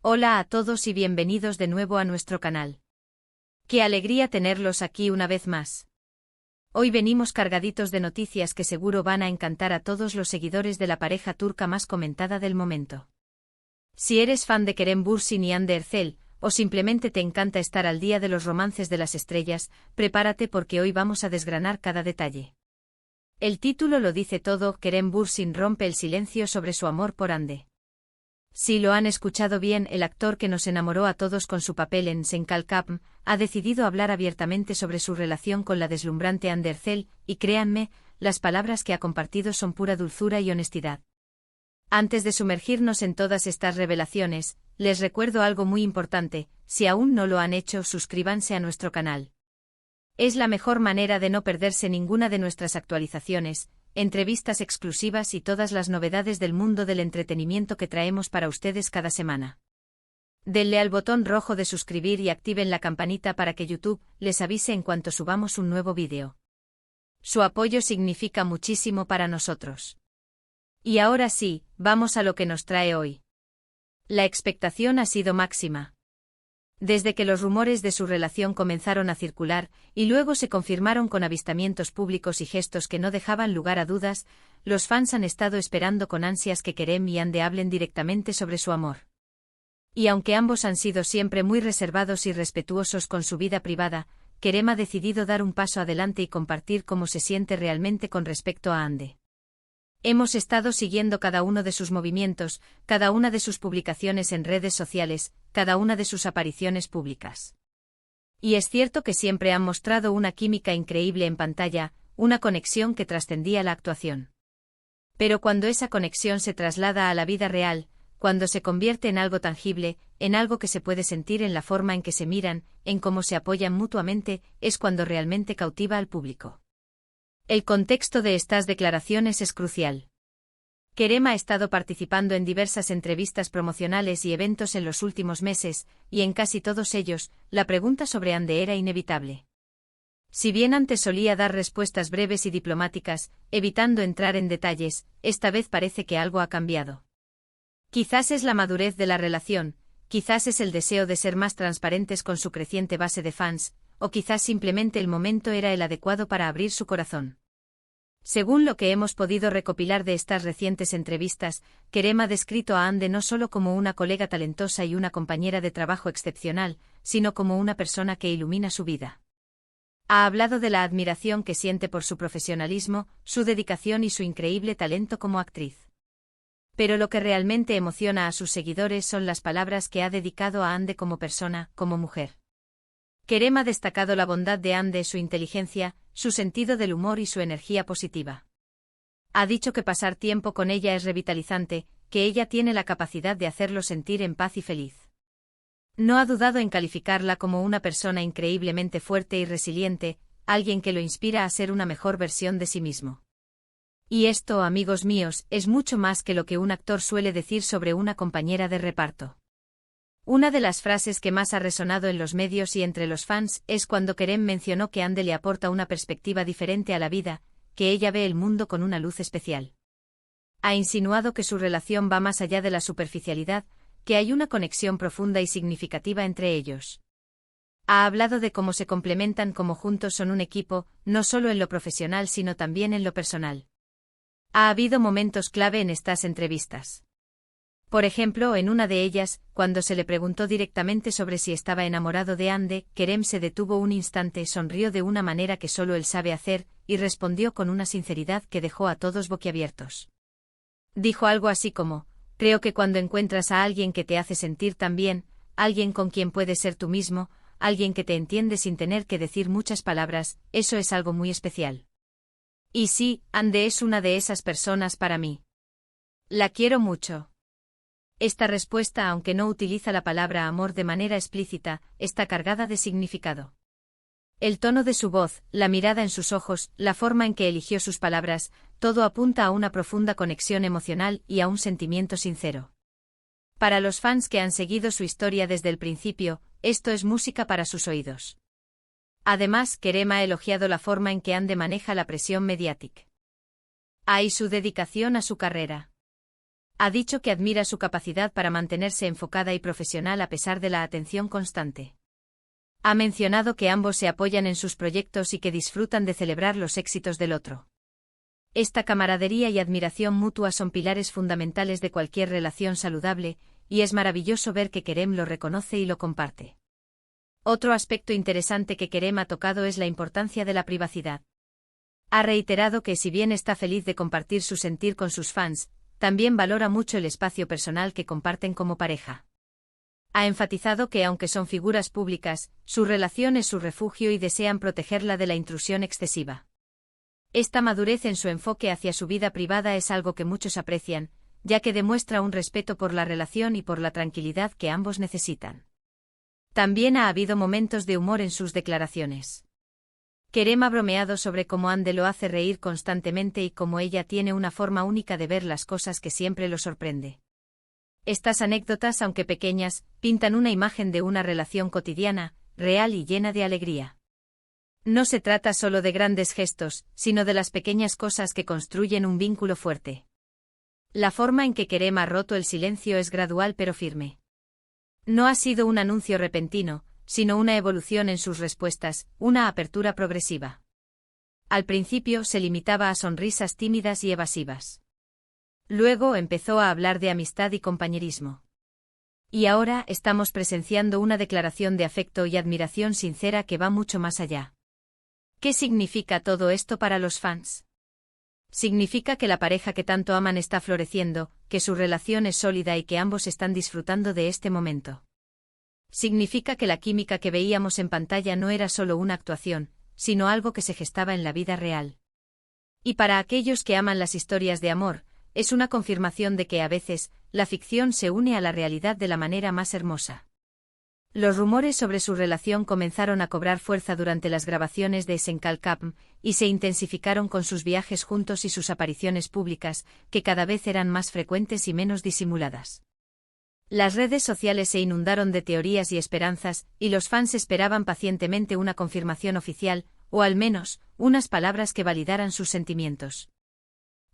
Hola a todos y bienvenidos de nuevo a nuestro canal. Qué alegría tenerlos aquí una vez más. Hoy venimos cargaditos de noticias que seguro van a encantar a todos los seguidores de la pareja turca más comentada del momento. Si eres fan de Kerem Bürsin y Hande Erçel, o simplemente te encanta estar al día de los romances de las estrellas, prepárate porque hoy vamos a desgranar cada detalle. El título lo dice todo: Kerem Bürsin rompe el silencio sobre su amor por Hande. Si lo han escuchado bien, el actor que nos enamoró a todos con su papel en Sen Kalkapm ha decidido hablar abiertamente sobre su relación con la deslumbrante Hande Erçel, y créanme, las palabras que ha compartido son pura dulzura y honestidad. Antes de sumergirnos en todas estas revelaciones, les recuerdo algo muy importante: si aún no lo han hecho, suscríbanse a nuestro canal. Es la mejor manera de no perderse ninguna de nuestras actualizaciones, entrevistas exclusivas y todas las novedades del mundo del entretenimiento que traemos para ustedes cada semana. Denle al botón rojo de suscribir y activen la campanita para que YouTube les avise en cuanto subamos un nuevo vídeo. Su apoyo significa muchísimo para nosotros. Y ahora sí, vamos a lo que nos trae hoy. La expectación ha sido máxima. Desde que los rumores de su relación comenzaron a circular, y luego se confirmaron con avistamientos públicos y gestos que no dejaban lugar a dudas, los fans han estado esperando con ansias que Kerem y Hande hablen directamente sobre su amor. Y aunque ambos han sido siempre muy reservados y respetuosos con su vida privada, Kerem ha decidido dar un paso adelante y compartir cómo se siente realmente con respecto a Hande. Hemos estado siguiendo cada uno de sus movimientos, cada una de sus publicaciones en redes sociales, cada una de sus apariciones públicas. Y es cierto que siempre han mostrado una química increíble en pantalla, una conexión que trascendía la actuación. Pero cuando esa conexión se traslada a la vida real, cuando se convierte en algo tangible, en algo que se puede sentir en la forma en que se miran, en cómo se apoyan mutuamente, es cuando realmente cautiva al público. El contexto de estas declaraciones es crucial. Kerem ha estado participando en diversas entrevistas promocionales y eventos en los últimos meses, y en casi todos ellos, la pregunta sobre Hande era inevitable. Si bien antes solía dar respuestas breves y diplomáticas, evitando entrar en detalles, esta vez parece que algo ha cambiado. Quizás es la madurez de la relación, quizás es el deseo de ser más transparentes con su creciente base de fans, o quizás simplemente el momento era el adecuado para abrir su corazón. Según lo que hemos podido recopilar de estas recientes entrevistas, Kerem ha descrito a Hande no solo como una colega talentosa y una compañera de trabajo excepcional, sino como una persona que ilumina su vida. Ha hablado de la admiración que siente por su profesionalismo, su dedicación y su increíble talento como actriz. Pero lo que realmente emociona a sus seguidores son las palabras que ha dedicado a Hande como persona, como mujer. Kerem ha destacado la bondad de Hande, su inteligencia, su sentido del humor y su energía positiva. Ha dicho que pasar tiempo con ella es revitalizante, que ella tiene la capacidad de hacerlo sentir en paz y feliz. No ha dudado en calificarla como una persona increíblemente fuerte y resiliente, alguien que lo inspira a ser una mejor versión de sí mismo. Y esto, amigos míos, es mucho más que lo que un actor suele decir sobre una compañera de reparto. Una de las frases que más ha resonado en los medios y entre los fans es cuando Kerem mencionó que Hande le aporta una perspectiva diferente a la vida, que ella ve el mundo con una luz especial. Ha insinuado que su relación va más allá de la superficialidad, que hay una conexión profunda y significativa entre ellos. Ha hablado de cómo se complementan, cómo juntos son un equipo, no solo en lo profesional sino también en lo personal. Ha habido momentos clave en estas entrevistas. Por ejemplo, en una de ellas, cuando se le preguntó directamente sobre si estaba enamorado de Hande, Kerem se detuvo un instante, sonrió de una manera que solo él sabe hacer, y respondió con una sinceridad que dejó a todos boquiabiertos. Dijo algo así como: creo que cuando encuentras a alguien que te hace sentir tan bien, alguien con quien puedes ser tú mismo, alguien que te entiende sin tener que decir muchas palabras, eso es algo muy especial. Y sí, Hande es una de esas personas para mí. La quiero mucho. Esta respuesta, aunque no utiliza la palabra amor de manera explícita, está cargada de significado. El tono de su voz, la mirada en sus ojos, la forma en que eligió sus palabras, todo apunta a una profunda conexión emocional y a un sentimiento sincero. Para los fans que han seguido su historia desde el principio, esto es música para sus oídos. Además, Kerem ha elogiado la forma en que Hande maneja la presión mediática. Y su dedicación a su carrera. Ha dicho que admira su capacidad para mantenerse enfocada y profesional a pesar de la atención constante. Ha mencionado que ambos se apoyan en sus proyectos y que disfrutan de celebrar los éxitos del otro. Esta camaradería y admiración mutua son pilares fundamentales de cualquier relación saludable, y es maravilloso ver que Kerem lo reconoce y lo comparte. Otro aspecto interesante que Kerem ha tocado es la importancia de la privacidad. Ha reiterado que si bien está feliz de compartir su sentir con sus fans, también valora mucho el espacio personal que comparten como pareja. Ha enfatizado que aunque son figuras públicas, su relación es su refugio y desean protegerla de la intrusión excesiva. Esta madurez en su enfoque hacia su vida privada es algo que muchos aprecian, ya que demuestra un respeto por la relación y por la tranquilidad que ambos necesitan. También ha habido momentos de humor en sus declaraciones. Kerem ha bromeado sobre cómo Hande lo hace reír constantemente y cómo ella tiene una forma única de ver las cosas que siempre lo sorprende. Estas anécdotas, aunque pequeñas, pintan una imagen de una relación cotidiana, real y llena de alegría. No se trata solo de grandes gestos, sino de las pequeñas cosas que construyen un vínculo fuerte. La forma en que Kerem ha roto el silencio es gradual pero firme. No ha sido un anuncio repentino, sino una evolución en sus respuestas, una apertura progresiva. Al principio se limitaba a sonrisas tímidas y evasivas. Luego empezó a hablar de amistad y compañerismo. Y ahora estamos presenciando una declaración de afecto y admiración sincera que va mucho más allá. ¿Qué significa todo esto para los fans? Significa que la pareja que tanto aman está floreciendo, que su relación es sólida y que ambos están disfrutando de este momento. Significa que la química que veíamos en pantalla no era solo una actuación, sino algo que se gestaba en la vida real. Y para aquellos que aman las historias de amor, es una confirmación de que a veces, la ficción se une a la realidad de la manera más hermosa. Los rumores sobre su relación comenzaron a cobrar fuerza durante las grabaciones de Senkalkapm, y se intensificaron con sus viajes juntos y sus apariciones públicas, que cada vez eran más frecuentes y menos disimuladas. Las redes sociales se inundaron de teorías y esperanzas, y los fans esperaban pacientemente una confirmación oficial, o al menos, unas palabras que validaran sus sentimientos.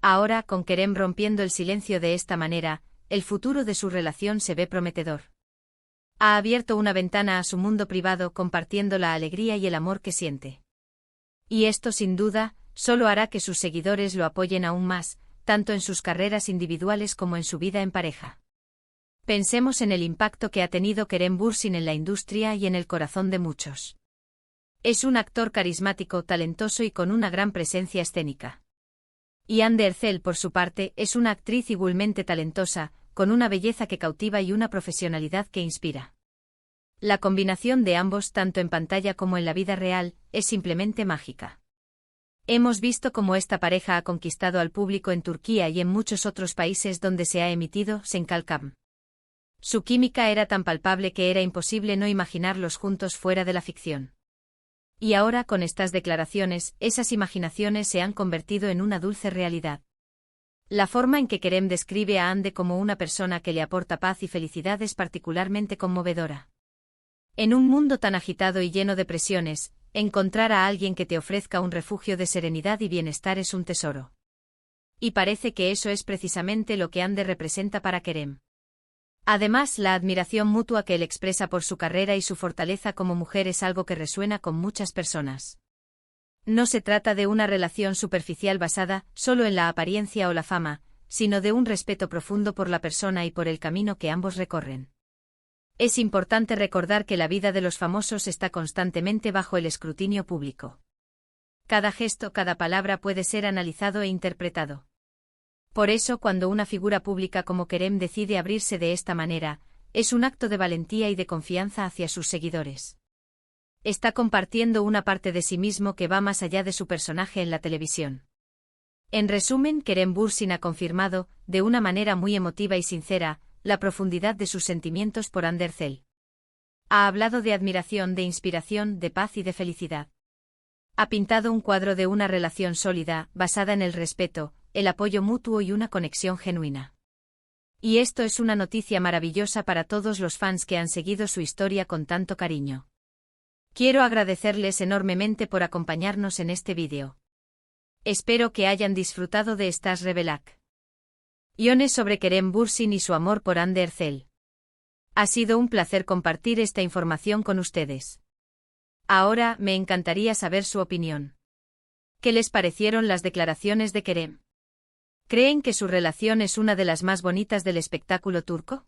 Ahora, con Kerem rompiendo el silencio de esta manera, el futuro de su relación se ve prometedor. Ha abierto una ventana a su mundo privado compartiendo la alegría y el amor que siente. Y esto, sin duda, solo hará que sus seguidores lo apoyen aún más, tanto en sus carreras individuales como en su vida en pareja. Pensemos en el impacto que ha tenido Kerem Bürsin en la industria y en el corazón de muchos. Es un actor carismático, talentoso y con una gran presencia escénica. Y Hande Erçel, por su parte, es una actriz igualmente talentosa, con una belleza que cautiva y una profesionalidad que inspira. La combinación de ambos, tanto en pantalla como en la vida real, es simplemente mágica. Hemos visto cómo esta pareja ha conquistado al público en Turquía y en muchos otros países donde se ha emitido Senkalkapm. Su química era tan palpable que era imposible no imaginarlos juntos fuera de la ficción. Y ahora, con estas declaraciones, esas imaginaciones se han convertido en una dulce realidad. La forma en que Kerem describe a Hande como una persona que le aporta paz y felicidad es particularmente conmovedora. En un mundo tan agitado y lleno de presiones, encontrar a alguien que te ofrezca un refugio de serenidad y bienestar es un tesoro. Y parece que eso es precisamente lo que Hande representa para Kerem. Además, la admiración mutua que él expresa por su carrera y su fortaleza como mujer es algo que resuena con muchas personas. No se trata de una relación superficial basada solo en la apariencia o la fama, sino de un respeto profundo por la persona y por el camino que ambos recorren. Es importante recordar que la vida de los famosos está constantemente bajo el escrutinio público. Cada gesto, cada palabra puede ser analizado e interpretado. Por eso, cuando una figura pública como Kerem decide abrirse de esta manera, es un acto de valentía y de confianza hacia sus seguidores. Está compartiendo una parte de sí mismo que va más allá de su personaje en la televisión. En resumen, Kerem Bürsin ha confirmado, de una manera muy emotiva y sincera, la profundidad de sus sentimientos por Hande Erçel. Ha hablado de admiración, de inspiración, de paz y de felicidad. Ha pintado un cuadro de una relación sólida, basada en el respeto, el apoyo mutuo y una conexión genuina. Y esto es una noticia maravillosa para todos los fans que han seguido su historia con tanto cariño. Quiero agradecerles enormemente por acompañarnos en este vídeo. Espero que hayan disfrutado de Stars Rebelak. Iones sobre Kerem Bürsin y su amor por Hande Erçel. Ha sido un placer compartir esta información con ustedes. Ahora, me encantaría saber su opinión. ¿Qué les parecieron las declaraciones de Kerem? ¿Creen que su relación es una de las más bonitas del espectáculo turco?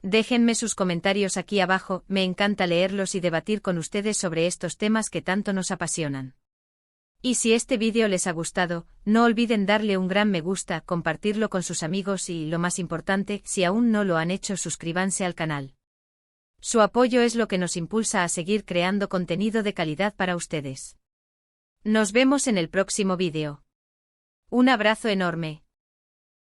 Déjenme sus comentarios aquí abajo, me encanta leerlos y debatir con ustedes sobre estos temas que tanto nos apasionan. Y si este vídeo les ha gustado, no olviden darle un gran me gusta, compartirlo con sus amigos y, lo más importante, si aún no lo han hecho, suscríbanse al canal. Su apoyo es lo que nos impulsa a seguir creando contenido de calidad para ustedes. Nos vemos en el próximo vídeo. Un abrazo enorme.